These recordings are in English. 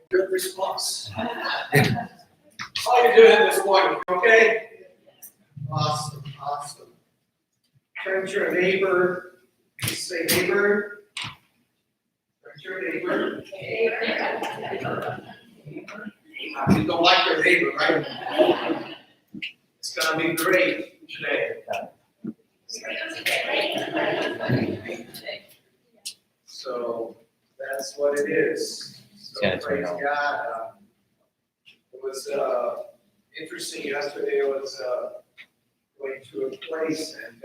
Good response. All I can do at this point, okay? Awesome. Turn to your neighbor. Say neighbor. Turn to your neighbor. You don't like your neighbor, right? It's gonna be great today. So that's what it is. So praise God. It was interesting yesterday. I was going to a place and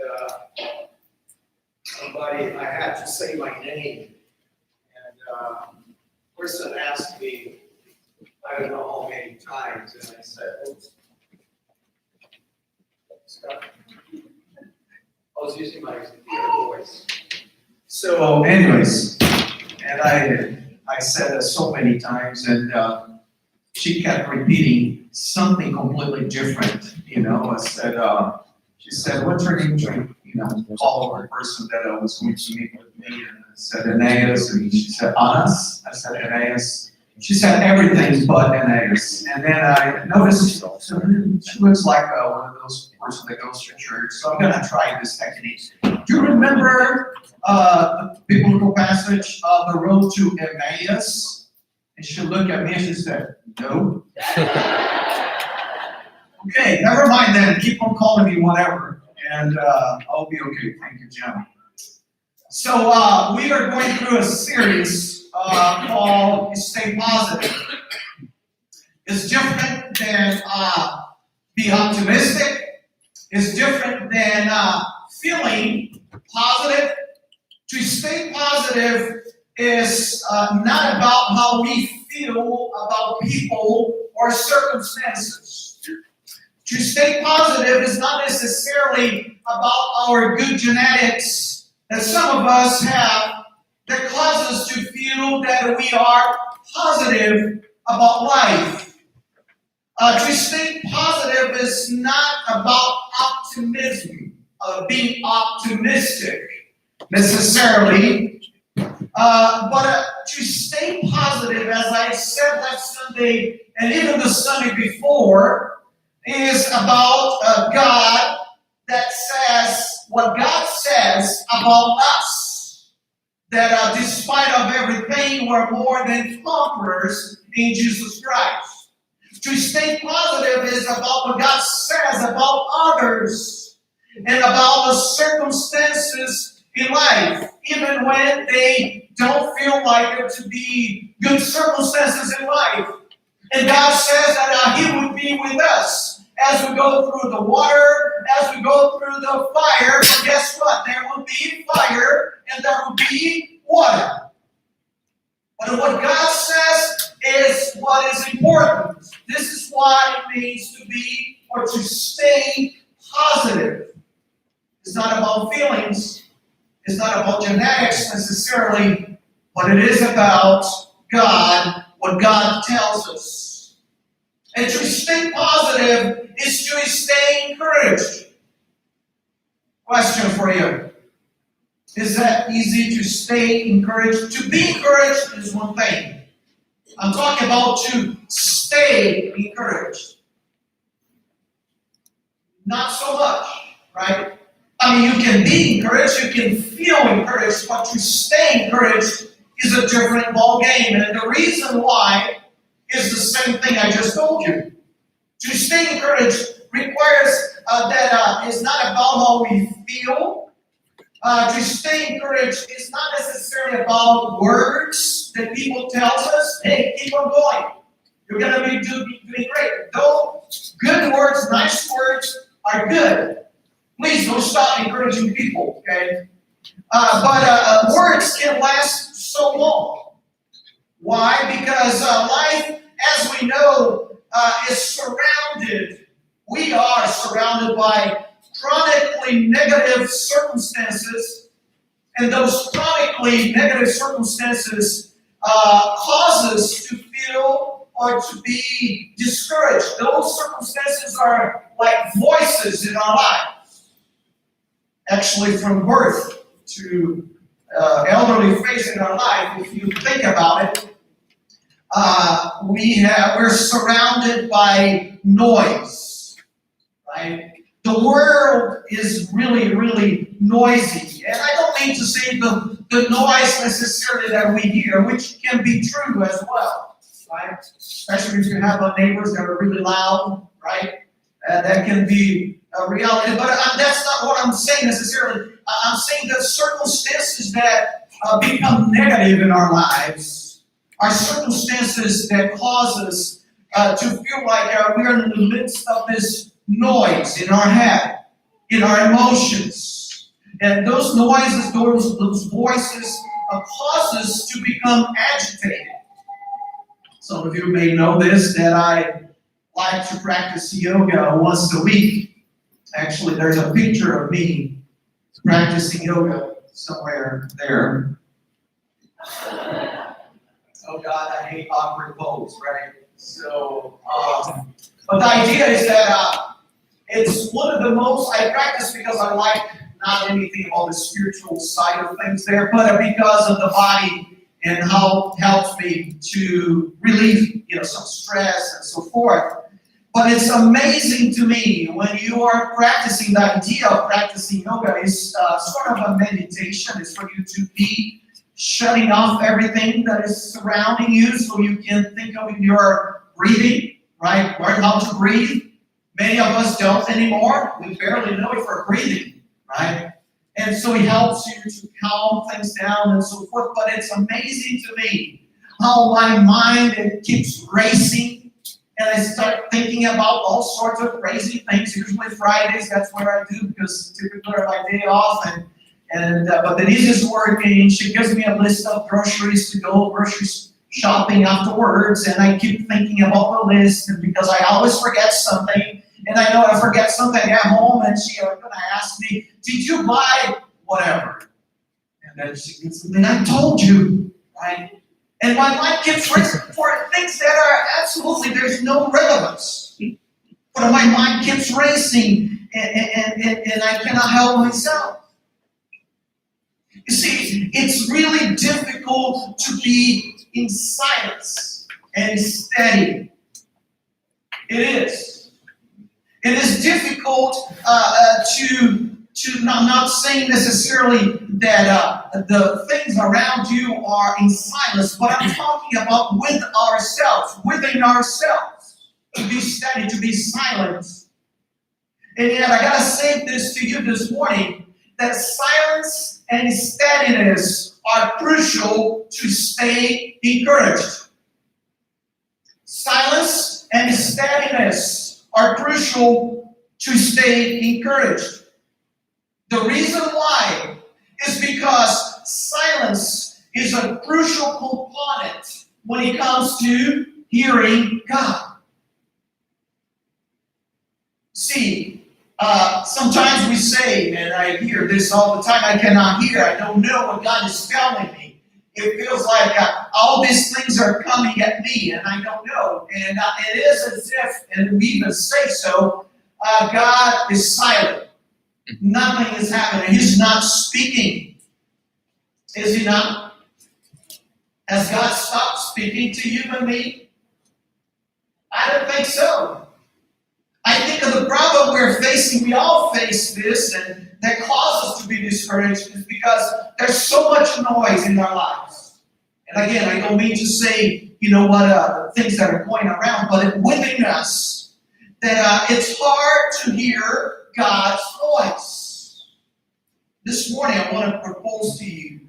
I had to say my name. And person asked me, I don't know how many times, and I said, oops. I was using my voice. So anyways, and I said it so many times, and she kept repeating something completely different. I said, she said, what's her name? Call the person that was going to meet with me, and I said, Eneyas, and she said, Anas. I said, Eneyas. She said everything but Eneyas. And then I noticed she looks like one of those persons that goes to church. So I'm going to try this technique. Do you remember the biblical passage, the road to Eneyas? And she looked at me and she said, no. Okay, never mind then. Keep on calling me whatever. And I'll be okay. Thank you, Jim. So we are going through a series called Stay Positive. It's different than be optimistic. It's different than feeling positive. To stay positive is not about how we feel about people or circumstances. To stay positive is not necessarily about our good genetics that some of us have that cause us to feel that we are positive about life. To stay positive is not about optimism, being optimistic necessarily, but to stay positive, as I said last Sunday and even the Sunday before, is about God that says what God says about us. That despite of everything, we're more than conquerors in Jesus Christ. To stay positive is about what God says about others and about the circumstances in life, even when they don't feel like it to be good circumstances in life. And God says that He would be with us as we go through the water, as we go through the fire. But guess what? There will be fire and there will be water. But what God says is what is important. This is what it means to be or to stay positive. It's not about feelings. It's not about genetics necessarily, but it is about God, what God tells us. And to stay positive is to stay encouraged. Question for you. Is that easy to stay encouraged? To be encouraged is one thing. I'm talking about to stay encouraged. Not so much, right? I mean, you can be encouraged, you can feel encouraged, but to stay encouraged is a different ball game. And the reason why is the same thing I just told you. To stay encouraged requires that it's not about how we feel. To stay encouraged is not necessarily about words that people tell us. Hey, keep on going. You're going to be doing great. Though good words, nice words are good. Please don't stop encouraging people, okay? But words can last so long. Why? Because life, as we know, is surrounded. We are surrounded by chronically negative circumstances, and those chronically negative circumstances cause us to feel or to be discouraged. Those circumstances are like voices in our lives. Actually, from birth to elderly phase in our life, if you think about it, we're surrounded by noise, right? The world is really, really noisy. And I don't mean to say the noise necessarily that we hear, which can be true as well, right? Especially if you have neighbors that are really loud, right? That can be a reality. But that's not what I'm saying necessarily. I'm saying that circumstances that become negative in our lives are circumstances that cause us to feel like we're in the midst of this noise in our head, in our emotions. And those noises, those voices cause us to become agitated. Some of you may know this, that I like to practice yoga once a week. Actually, there's a picture of me practicing yoga somewhere there. Oh God, I hate awkward pose, right? So, but the idea is that it's one of the most, I practice because I like not anything about the spiritual side of things there, but because of the body and how it helps me to relieve, some stress and so forth. But it's amazing to me when you are practicing, the idea of practicing yoga is sort of a meditation. It's for you to be shutting off everything that is surrounding you so you can think of your breathing, right? Learn how to breathe. Many of us don't anymore. We barely know if we're breathing, right? And so it helps you to calm things down and so forth. But it's amazing to me how my mind keeps racing. And I start thinking about all sorts of crazy things. Usually Fridays, that's what I do, because typically are my day off. But Denise is working. She gives me a list of groceries to go grocery shopping afterwards. And I keep thinking about the list, and because I always forget something. And I know I forget something at home, and she's going to ask me, did you buy whatever? And then she gets something, I told you, right? And my mind keeps racing for things that are absolutely, there's no relevance. But my mind keeps racing, and I cannot help myself. You see, it's really difficult to be in silence and steady. It is. It is difficult not saying necessarily that the things around you are in silence, but I'm talking about within ourselves, to be steady, to be silent. And yet I gotta say this to you this morning, that silence and steadiness are crucial to stay encouraged. Silence and steadiness are crucial to stay encouraged. The reason why is because silence is a crucial component when it comes to hearing God. See, sometimes we say, and I hear this all the time, I cannot hear, I don't know what God is telling me. It feels like all these things are coming at me and I don't know. And it is as if, and we even say so, God is silent. Nothing is happening. He's not speaking. Is he not? Has God stopped speaking to you and me? I don't think so. I think of the problem we're facing, we all face this, and that causes us to be discouraged is because there's so much noise in our lives. And again, I don't mean to say, things that are going around, but within us, that it's hard to hear God's voice. This morning, I want to propose to you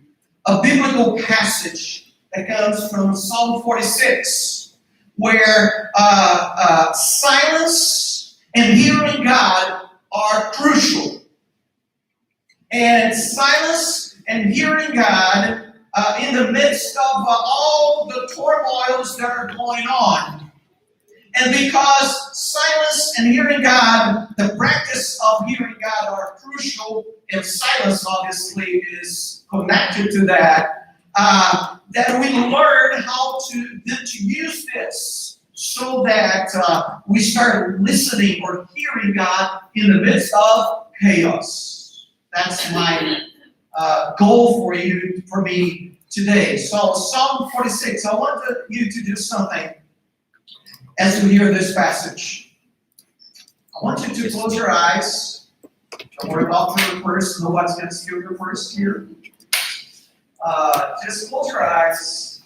a biblical passage that comes from Psalm 46, where silence and hearing God are crucial. And silence and hearing God in the midst of all the turmoils that are going on. And because silence and hearing God, the practice of hearing God are crucial, and silence obviously is connected to that, that we learn how to use this so that we start listening or hearing God in the midst of chaos. That's my goal for me today. So Psalm 46, I want you to do something as you hear this passage. I want you to close your eyes. Don't worry about your purse. Nobody's going to steal your purse here. Just close your eyes,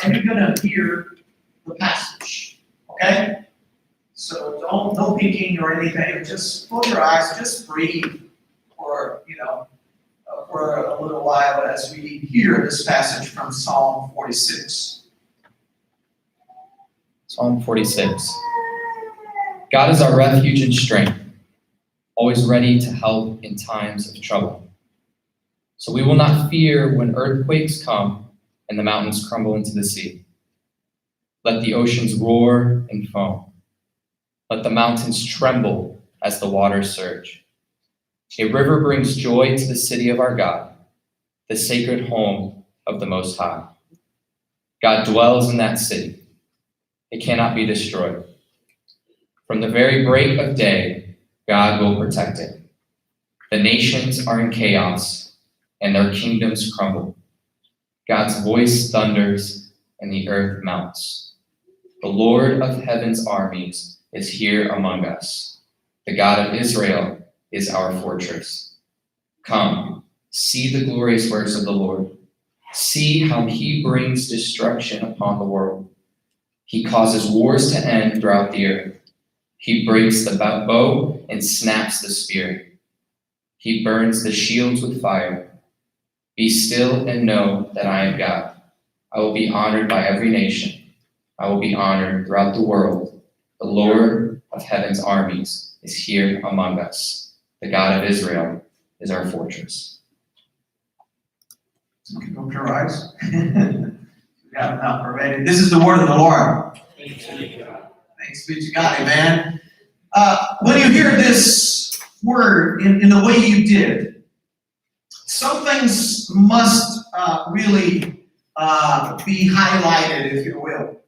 and you're going to hear the passage. Okay? So no peeking or anything. Just close your eyes. Just breathe for a little while as we hear this passage from Psalm 46. Psalm 46. God is our refuge and strength, always ready to help in times of trouble. So we will not fear when earthquakes come and the mountains crumble into the sea. Let the oceans roar and foam. Let the mountains tremble as the waters surge. A river brings joy to the city of our God, the sacred home of the Most High. God dwells in that city. It cannot be destroyed. From the very break of day, God will protect it. The nations are in chaos, and their kingdoms crumble. God's voice thunders, and the earth melts. The Lord of heaven's armies is here among us. The God of Israel is our fortress. Come, see the glorious works of the Lord. See how he brings destruction upon the world. He causes wars to end throughout the earth. He breaks the bow and snaps the spear. He burns the shields with fire. Be still and know that I am God. I will be honored by every nation. I will be honored throughout the world. The Lord of heaven's armies is here among us. The God of Israel is our fortress. Open your eyes. We have enough already. This is the word of the Lord. Thanks be to God. Amen. When you hear this word in the way you did, some things must really be highlighted, if you will.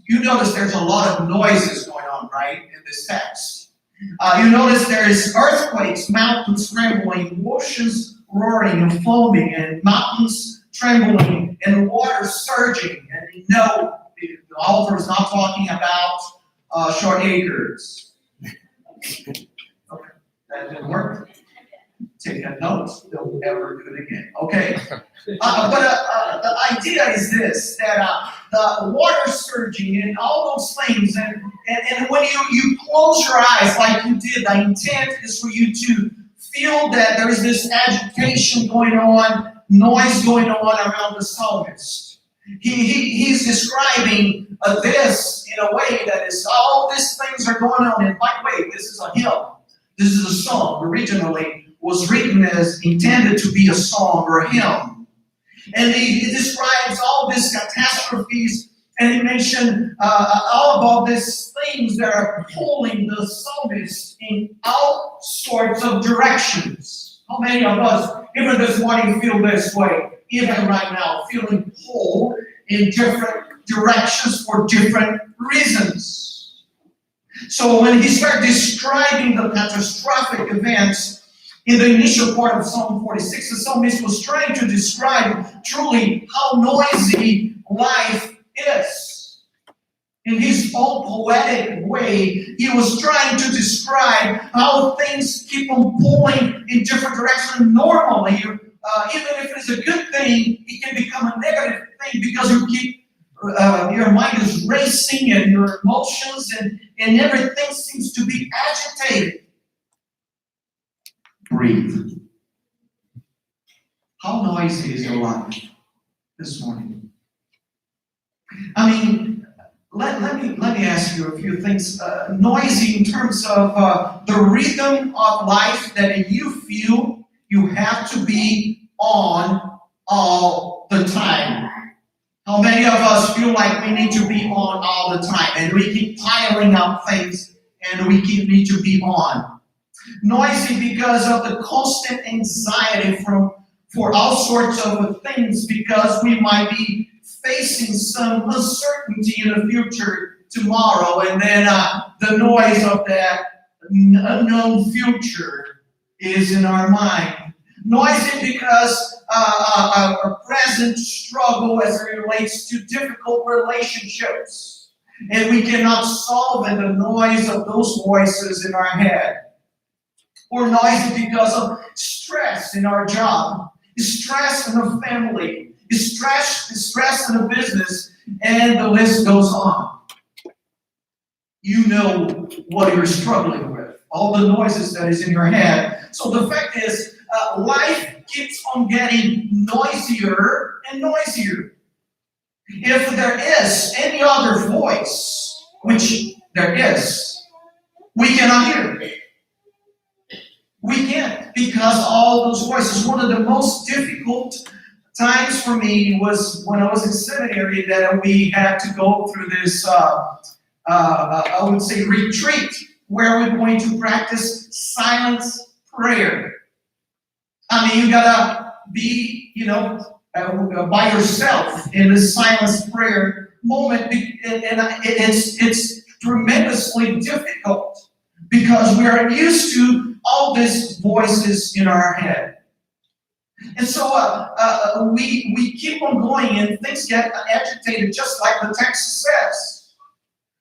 You notice there's a lot of noises going on, right, in this text. You notice there's earthquakes, mountains trembling, oceans roaring and foaming, and mountains trembling, and water surging. And you know, the author is not talking about short acres. Okay, that didn't work. Take a note. Don't ever do it again. Okay. But the idea is this, that the water surging and all those things, and when you close your eyes like you did, the intent is for you to feel that there is this agitation going on, noise going on around the psalmist. He's describing this in a way that is, all these things are going on. And by the way, this is a hymn. This is a song. Originally was written as intended to be a song or a hymn. And he describes all these catastrophes, and he mentioned all about these things that are pulling the psalmist in all sorts of directions. How many of us, even this morning, feel this way? Even right now, feeling pulled in different directions for different reasons. So when he started describing the catastrophic events in the initial part of Psalm 46, the psalmist was trying to describe truly how noisy life is. In his own poetic way, he was trying to describe how things keep on pulling in different directions. Normally, even if it's a good thing, it can become a negative thing because you keep your mind is racing and your emotions and everything seems to be agitated. Breathe. How noisy is your life this morning? I mean, let me ask you a few things. Noisy in terms of the rhythm of life that you feel you have to be on all the time. How many of us feel like we need to be on all the time, and we keep piling up things, and we need to be on? Noisy because of the constant anxiety for all sorts of things, because we might be facing some uncertainty in the future tomorrow, and then the noise of that unknown future is in our mind. Noisy because our present struggle as it relates to difficult relationships. And we cannot solve in the noise of those voices in our head. Or noisy because of stress in our job, stress in the family, stress in the business, and the list goes on. You know what you're struggling with, all the noises that is in your head. So the fact is, life keeps on getting noisier and noisier. If there is any other voice, which there is, we cannot hear it. We can't, because all those voices. One of the most difficult times for me was when I was in seminary, that we had to go through this, I would say, retreat, where we're going to practice silence prayer. I mean, you gotta be, by yourself in this silence prayer moment, and it's tremendously difficult because we are used to all these voices in our head. And so we keep on going and things get agitated, just like the text says.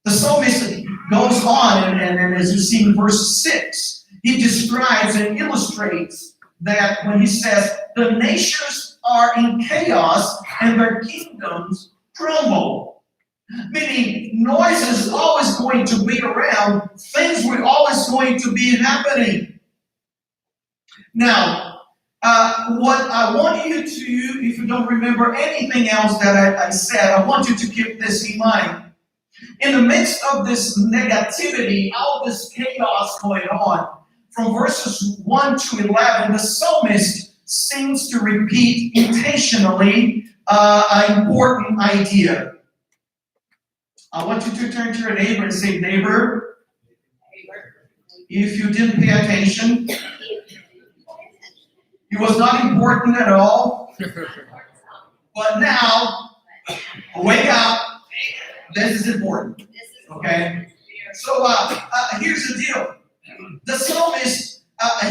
The psalmist goes on, and as you see in verse 6, he describes and illustrates that when he says, the nations are in chaos and their kingdoms crumble. Meaning, noise is always going to be around. Things are always going to be happening. Now, what I want you to, if you don't remember anything else that I said, I want you to keep this in mind. In the midst of this negativity, all this chaos going on, from verses 1 to 11, the psalmist seems to repeat intentionally an important idea. I want you to turn to your neighbor and say, neighbor, if you didn't pay attention, it was not important at all. But now, wake up. This is important. Okay? So here's the deal. The psalmist,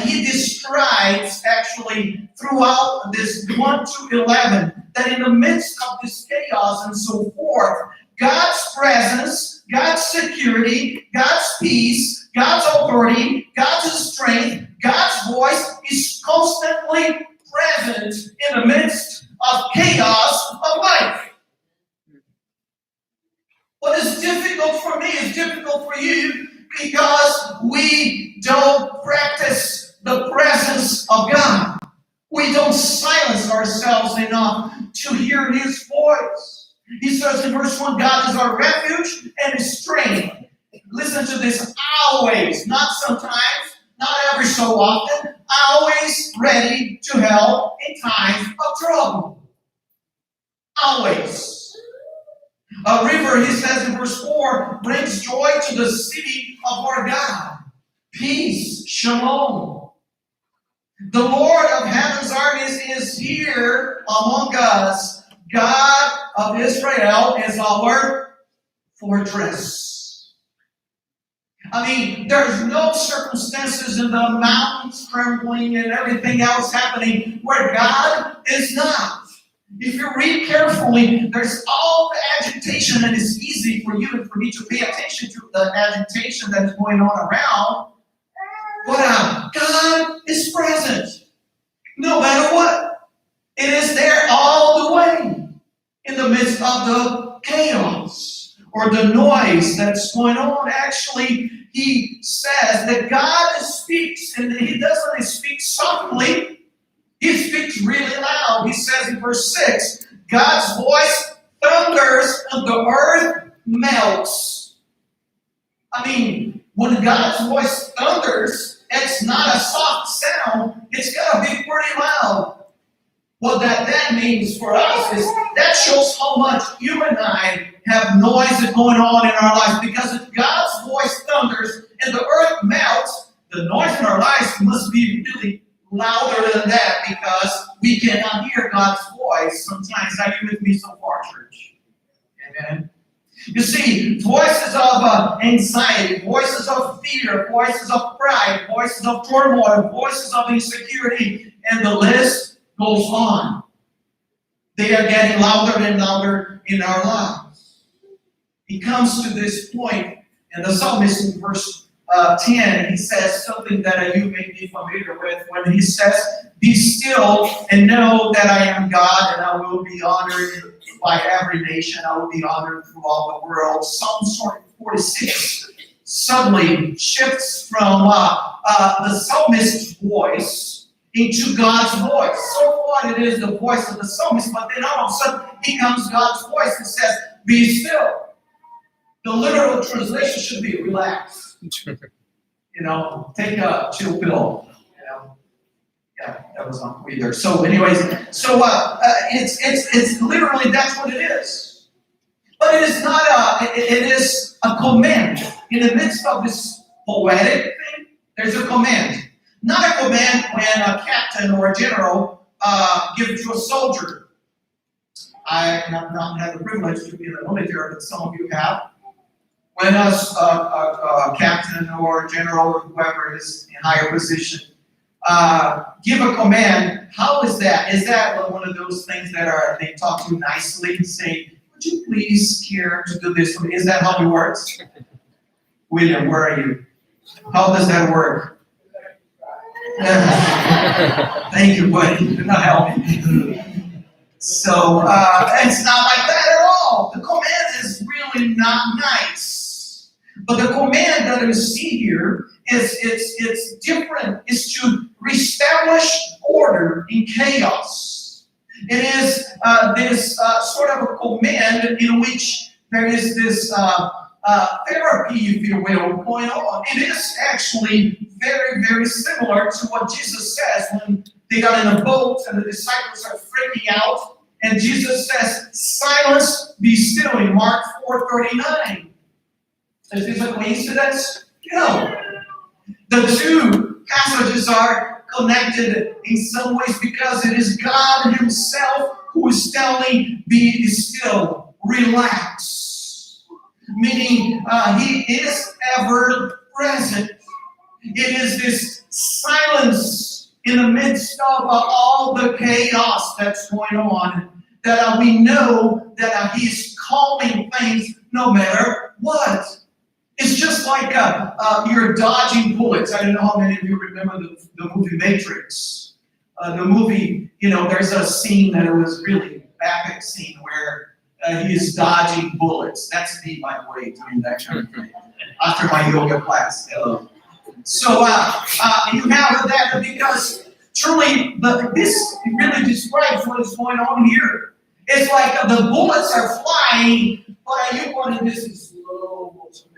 he describes actually throughout this 1 to 11 that in the midst of this chaos and so forth, God's presence, God's security, God's peace, God's authority, God's strength, God's voice is constantly present in the midst of chaos of life. What is difficult for me is difficult for you because we don't practice the presence of God. We don't silence ourselves enough to hear His voice. He says in verse 1, God is our refuge and His strength. Listen to this, always, not sometimes, not every so often, always ready to help in times of trouble. Always. A river, he says in verse 4, brings joy to the city of our God. Peace, shalom. The Lord of heaven's armies is here among us. God of Israel is our fortress. I mean, there's no circumstances in the mountains trembling and everything else happening where God is not. If you read carefully, there's all the agitation, and it's easy for you and for me to pay attention to the agitation that is going on around. But God is present, no matter what. It is there all the way, in the midst of the chaos or the noise that's going on. Actually, he says that God speaks, and He doesn't speak softly. He speaks really loud. He says in verse 6, God's voice thunders and the earth melts. I mean, when God's voice thunders, it's not a soft sound. It's got to be pretty loud. What that means for us is that shows how much you and I have noise going on in our lives. Because if God's voice thunders and the earth melts, the noise in our lives must be really louder than that, because we cannot hear God's voice sometimes. Are you with me so far, church? Amen. You see, voices of anxiety, voices of fear, voices of pride, voices of turmoil, voices of insecurity, and the list goes on. They are getting louder and louder in our lives. He comes to this point, and the psalmist in verse 10, he says something that you may be familiar with when he says, "Be still and know that I am God, and I will be honored by every nation. I will be honored throughout the world." Psalm 46 suddenly shifts from the psalmist's voice into God's voice. So far it is the voice of the psalmist, but then all of a sudden it becomes God's voice and says, "Be still." The literal translation should be relax. Take a chill pill. Yeah, that was not either. So, anyways, it's literally that's what it is. But it is not it is a command. In the midst of this poetic thing, there's a command. Not a command when a captain or a general gives to a soldier. I have not had the privilege to be in the military, but some of you have. When a captain or general or whoever is in higher position give a command, how is that? Is that one of those things that they talk to you nicely and say, "Would you please care to do this?" Is that how it works? William, where are you? How does that work? Thank you, buddy. You're not helping. So it's not like that at all. The command is really not nice. But the command that we see here it's different. It's to reestablish order in chaos. It is this sort of a command in which there is this therapy, if you will, going on. It is actually very, very similar to what Jesus says when they got in a boat and the disciples are freaking out. And Jesus says, "Silence, be still," in Mark 4:39. Is this a coincidence? No. The two passages are connected in some ways because it is God Himself who is telling, "Be still, relax." Meaning, He is ever present. It is this silence in the midst of all the chaos that's going on that we know that He's calming things no matter what. It's just like you're dodging bullets. I don't know how many of you remember the movie Matrix. The movie, there's a scene that was really epic scene where he is dodging bullets. That's me, by the way, doing that kind of thing. After my yoga class. Hello. So you have that because truly, this really describes what is going on here. It's like the bullets are flying, but you wanted this in slow motion.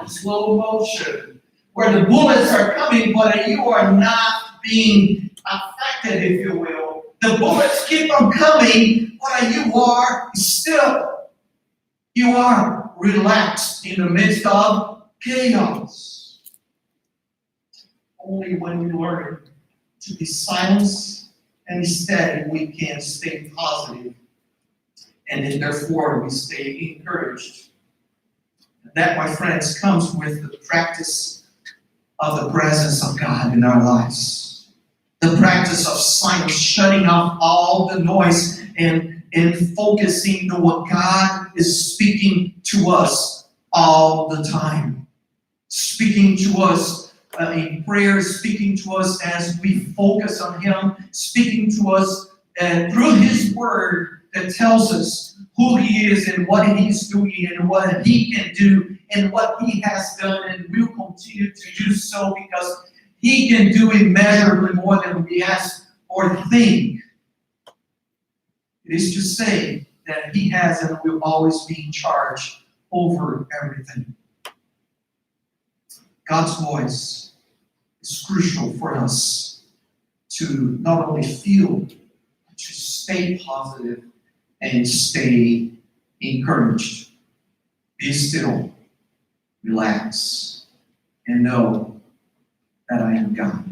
Slow motion, where the bullets are coming, but you are not being affected, if you will. The bullets keep on coming, but you are still. You are relaxed in the midst of chaos. Only when we learn to be silent and steady, we can stay positive, and then therefore we stay encouraged. That, my friends, comes with the practice of the presence of God in our lives. The practice of silence, shutting off all the noise and focusing on what God is speaking to us all the time. Speaking to us in prayer, speaking to us as we focus on Him, speaking to us through His Word that tells us who He is and what He's doing and what He can do and what He has done and will continue to do so because He can do immeasurably more than we ask or think. It is to say that He has and will always be in charge over everything. God's voice is crucial for us to not only feel, but to stay positive and stay encouraged. Be still, relax, and know that I am God.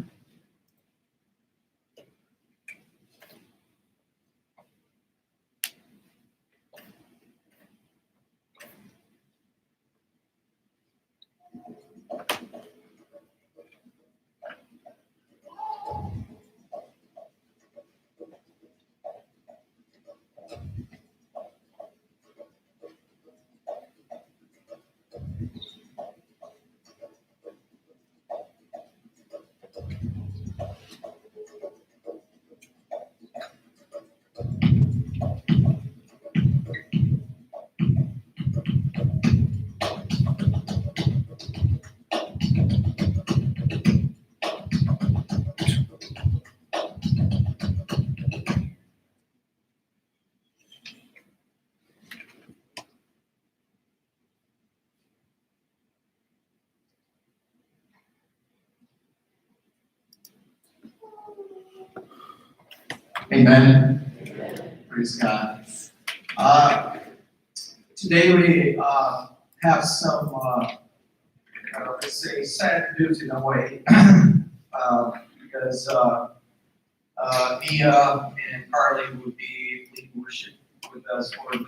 Amen. Praise God. Today we have some, let's say, sad news in a way, because Mia and Carly would be leading worship with us for this